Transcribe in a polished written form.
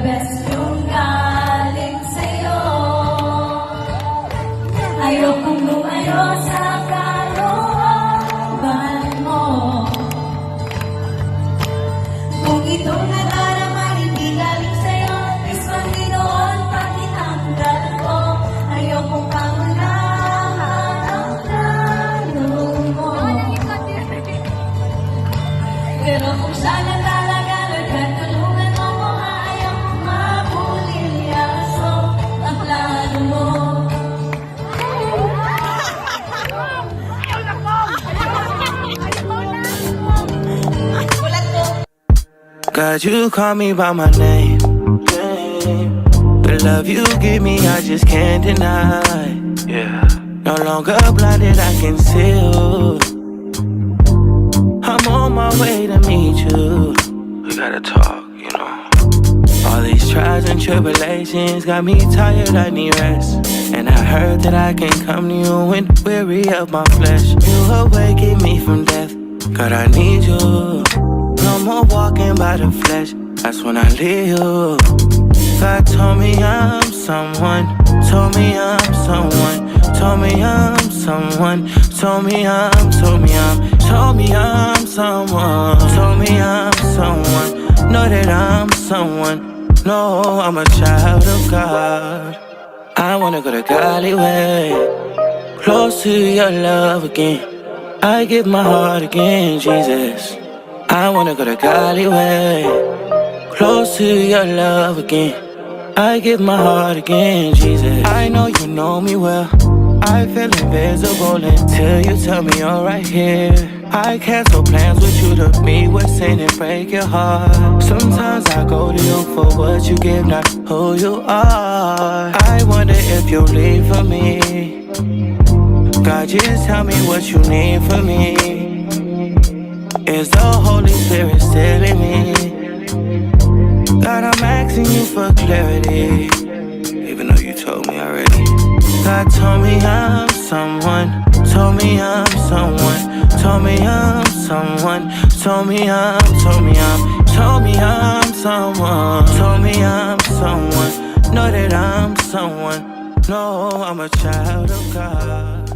best yung galing sa'yo. Ayokong lumayo sa kalooban mo. Kung itong nadarama hindi galing sa'yo, is Panginoon pakinanggal ko. Ayokong pangunahan ang plano mo. Pero kung sana talaga nagkatulungan mo ko, ayaw kong mapulilyaso ang plano mo. God, you call me by my name. The love you give me, I just can't deny. Yeah. No longer blinded, I can see you. I'm on my way to meet you. We gotta talk, you know. All these trials and tribulations got me tired, I need rest. And I heard that I can come to you when weary of my flesh. You awaken me from death, God, I need you. No more walking by the flesh, that's when I leave you. God told me I'm someone, told me I'm someone, told me I'm someone, told me I'm someone, told me I'm someone, know that I'm someone, no, I'm a child of God. I wanna go to Godly way, close to your love again. I give my heart again, Jesus. I wanna go to Godly way, close to your love again. I give my heart again, Jesus. I know you know me well. I feel invisible until you tell me you're right here. I cancel plans with you to meet with sin and break your heart. Sometimes I go to you for what you give, not who you are. I wonder if you'll leave for me. God, just tell me what you need from me. Is the Holy Spirit still in me? God, I'm asking you for clarity, even though you told me already. God told me I'm someone, told me I'm someone, told me I'm someone, told me I'm someone, told me I'm someone, know that I'm someone, no, I'm a child of God.